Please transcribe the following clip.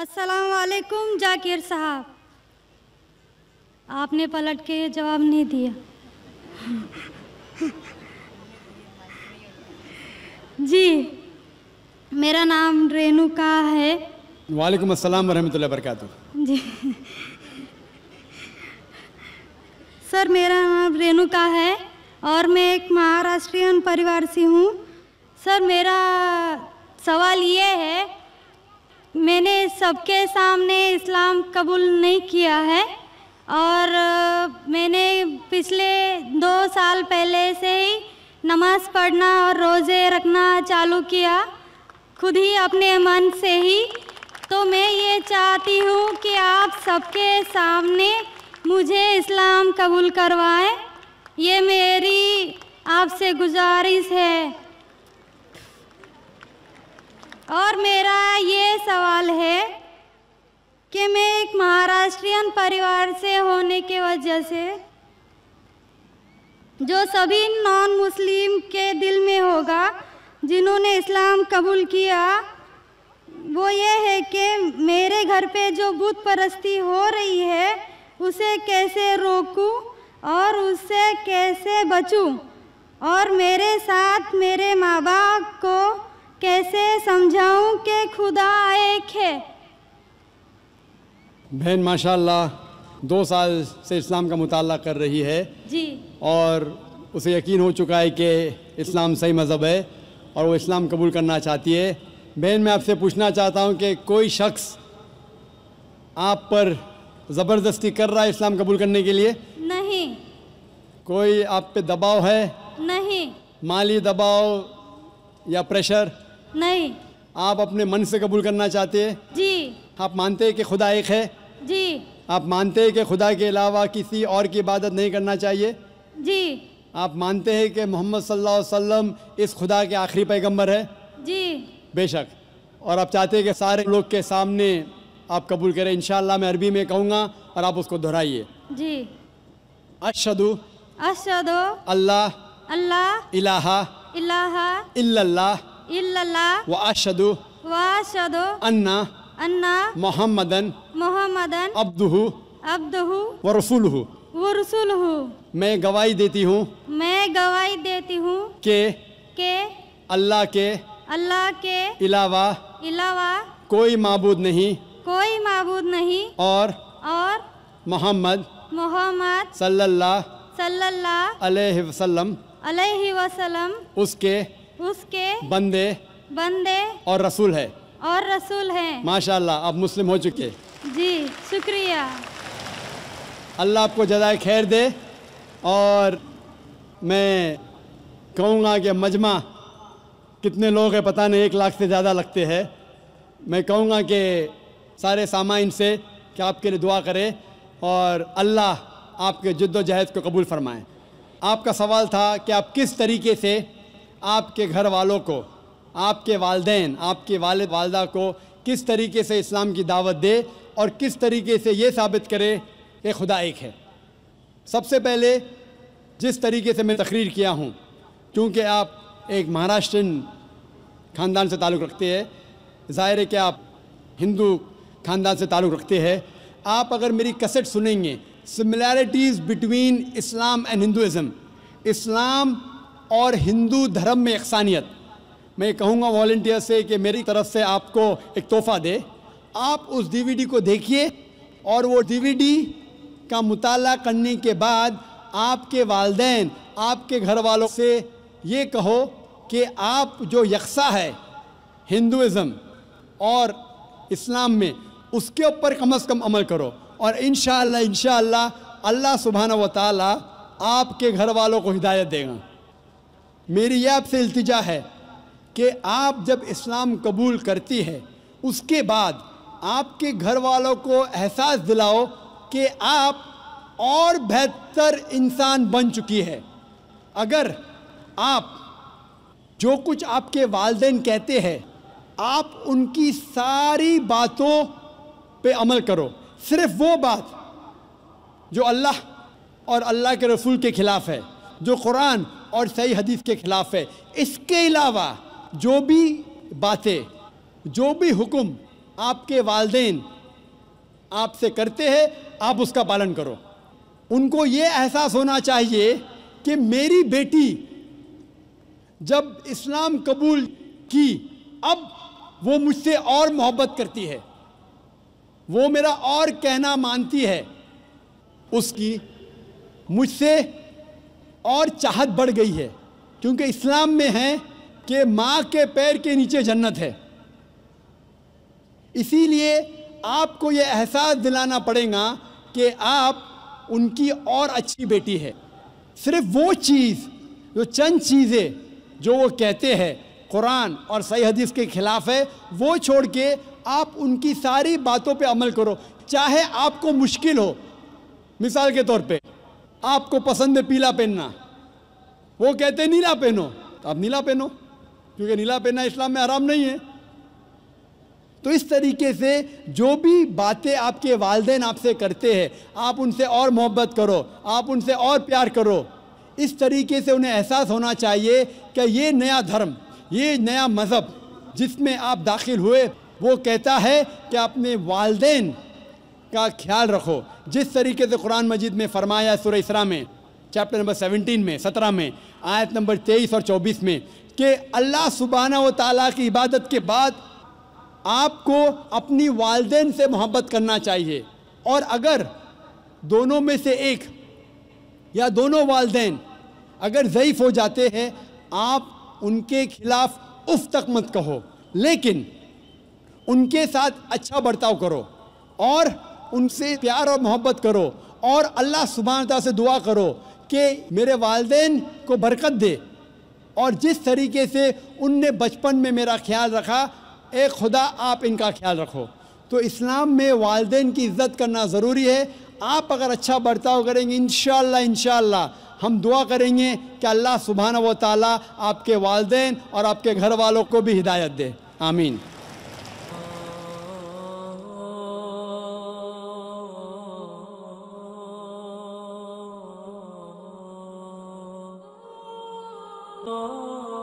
अस्सलाम वालेकुम जाकिर साहब, आपने पलट के जवाब नहीं दिया। जी, मेरा नाम रेणुका है। वालेकुम अस्सलाम वरहमतुल्लाहि वबरकातुहू। जी सर, मेरा नाम रेणुका है और मैं एक महाराष्ट्रियन परिवार से हूँ। सर, मेरा सवाल ये है, मैंने सबके सामने इस्लाम कबूल नहीं किया है और मैंने पिछले 2 साल पहले से ही नमाज़ पढ़ना और रोज़े रखना चालू किया, खुद ही अपने मन से ही। तो मैं ये चाहती हूँ कि आप सबके सामने मुझे इस्लाम कबूल करवाएं, ये मेरी आपसे गुजारिश है। और मेरा ये सवाल है कि मैं एक महाराष्ट्रियन परिवार से होने के वजह से जो सभी नॉन मुस्लिम के दिल में होगा जिन्होंने इस्लाम कबूल किया, वो ये है कि मेरे घर पे जो बुत परस्ती हो रही है उसे कैसे रोकूं और उससे कैसे बचूं, और मेरे साथ मेरे माँ बाप को कैसे समझाऊं कि खुदा एक है। बहन माशाअल्लाह 2 साल से इस्लाम का मुताला कर रही है जी, और उसे यकीन हो चुका है कि इस्लाम सही मज़हब है और वो इस्लाम कबूल करना चाहती है। बहन, मैं आपसे पूछना चाहता हूँ कि कोई शख्स आप पर ज़बरदस्ती कर रहा है इस्लाम कबूल करने के लिए? नहीं। कोई आप पे दबाव है? नहीं। माली दबाव या प्रेशर? नहीं। आप अपने मन से कबूल करना चाहते हैं? जी। आप मानते हैं कि खुदा एक है? जी। आप मानते हैं कि खुदा के अलावा किसी और की इबादत नहीं करना चाहिए? जी। आप मानते हैं कि मोहम्मद सल्लल्लाहु अलैहि वसल्लम इस खुदा के आखिरी पैगंबर है? जी। बेशक। और आप चाहते हैं कि सारे लोग के सामने आप कबूल करें? इंशाअल्लाह मैं अरबी में कहूँगा और आप उसको दोहराइए। जी। अशहदु अशहदु अल्लाह अल्लाह इलाहा इलाहा इल्लल्लाह इल्लल्लाह व अशहदु व अशहदु अन्ना अन्ना मोहम्मदन मुहम्मदन अब्दुहु अब्दुहु व रसूलुहु। व रसूलुहु। मैं गवाही देती हूँ मैं गवाही देती हूँ कि अल्लाह के अलावा कोई माबूद नहीं और मोहम्मद सल्लल्लाहु अलैहि वसल्लम उसके बंदे और रसूल है। माशाअल्लाह, आप मुस्लिम हो चुके। जी, शुक्रिया। अल्लाह आपको जज़ाए खैर दे। और मैं कहूँगा कि मजमा कितने लोग हैं पता नहीं, 1 लाख से ज़्यादा लगते हैं। मैं कहूँगा कि सारे सामाइन से कि आपके लिए दुआ करें और अल्लाह आपके जद्दोजहद को कबूल फरमाएं। आपका सवाल था कि आप किस तरीके से आपके घर वालों को, आपके वालिदैन, आपके वालिद वालदा को किस तरीके से इस्लाम की दावत दे और किस तरीके से ये साबित करे कि खुदा एक है। सबसे पहले जिस तरीके से मैं तकरीर किया हूँ, क्योंकि आप एक महाराष्ट्रन ख़ानदान से ताल्लुक़ रखते हैं, ज़ाहिर है कि आप हिंदू ख़ानदान से ताल्लुक़ रखते हैं। आप अगर मेरी कैसेट सुनेंगे, similarities between Islam and Hinduism, Islam और हिंदू धर्म में यकसानियत, मैं कहूँगा वॉलंटियर से कि मेरी तरफ से आपको एक तोहफ़ा दे। आप उस DVD को देखिए और वो DVD का मुताला करने के बाद आपके वालिदैन, आपके घर वालों से ये कहो कि आप जो यकसा है हिंदुइज़म और इस्लाम में, उसके ऊपर कम से कम अमल करो और इंशाअल्लाह अल्लाह सुब्हानहू व तआला आपके घर वालों को हिदायत देगा। मेरी ये आपसे इल्तिजा है कि आप जब इस्लाम कबूल करती है उसके बाद आपके घर वालों को एहसास दिलाओ कि आप और बेहतर इंसान बन चुकी है। अगर आप जो कुछ आपके वालिदैन कहते हैं, आप उनकी सारी बातों पे अमल करो, सिर्फ वो बात जो अल्लाह और अल्लाह के रसूल के ख़िलाफ़ है, जो कुरान और सही हदीस के ख़िलाफ़ है। इसके अलावा जो भी बातें, जो भी हुक्म آپ کے والدین آپ سے کرتے ہیں آپ اس کا پالن کرو. ان کو یہ احساس ہونا چاہیے کہ میری بیٹی جب اسلام قبول کی اب وہ مجھ سے اور محبت کرتی ہے, وہ میرا اور کہنا مانتی ہے, اس کی مجھ سے اور چاہت بڑھ گئی ہے, کیونکہ اسلام میں ہے کہ ماں کے پیر کے نیچے جنت ہے. اسی لیے آپ کو یہ احساس دلانا پڑے گا کہ آپ ان کی اور اچھی بیٹی ہے. صرف وہ چیز جو چند چیزیں جو وہ کہتے ہیں قرآن اور صحیح حدیث کے خلاف ہے وہ چھوڑ کے آپ ان کی ساری باتوں پہ عمل کرو, چاہے آپ کو مشکل ہو. مثال کے طور پہ آپ کو پسند ہے پیلا پہننا, وہ کہتے ہیں نیلا پہنو تو آپ نیلا پہنو, کیونکہ نیلا پہننا اسلام میں حرام نہیں ہے. تو اس طریقے سے جو بھی باتیں آپ کے والدین آپ سے کرتے ہیں آپ ان سے اور محبت کرو, آپ ان سے اور پیار کرو. اس طریقے سے انہیں احساس ہونا چاہیے کہ یہ نیا دھرم, یہ نیا مذہب جس میں آپ داخل ہوئے وہ کہتا ہے کہ اپنے والدین کا خیال رکھو. جس طریقے سے قرآن مجید میں فرمایا سورہ اسراء میں چیپٹر نمبر 17 میں 17 میں آیت نمبر 23 اور 24 میں کہ اللہ سبحانہ و تعالیٰ کی عبادت کے بعد آپ کو اپنی والدین سے محبت کرنا چاہیے. اور اگر دونوں میں سے ایک یا دونوں والدین اگر ضعیف ہو جاتے ہیں آپ ان کے خلاف اف تک مت کہو, لیکن ان کے ساتھ اچھا برتاؤ کرو اور ان سے پیار اور محبت کرو, اور اللہ سبحانہ تعالیٰ سے دعا کرو کہ میرے والدین کو برکت دے, اور جس طریقے سے ان نے بچپن میں میرا خیال رکھا اے خدا آپ ان کا خیال رکھو. تو اسلام میں والدین کی عزت کرنا ضروری ہے. آپ اگر اچھا برتاؤ کریں گے انشاءاللہ ہم دعا کریں گے کہ اللہ سبحانہ و تعالیٰ آپ کے والدین اور آپ کے گھر والوں کو بھی ہدایت دے. آمین. Oh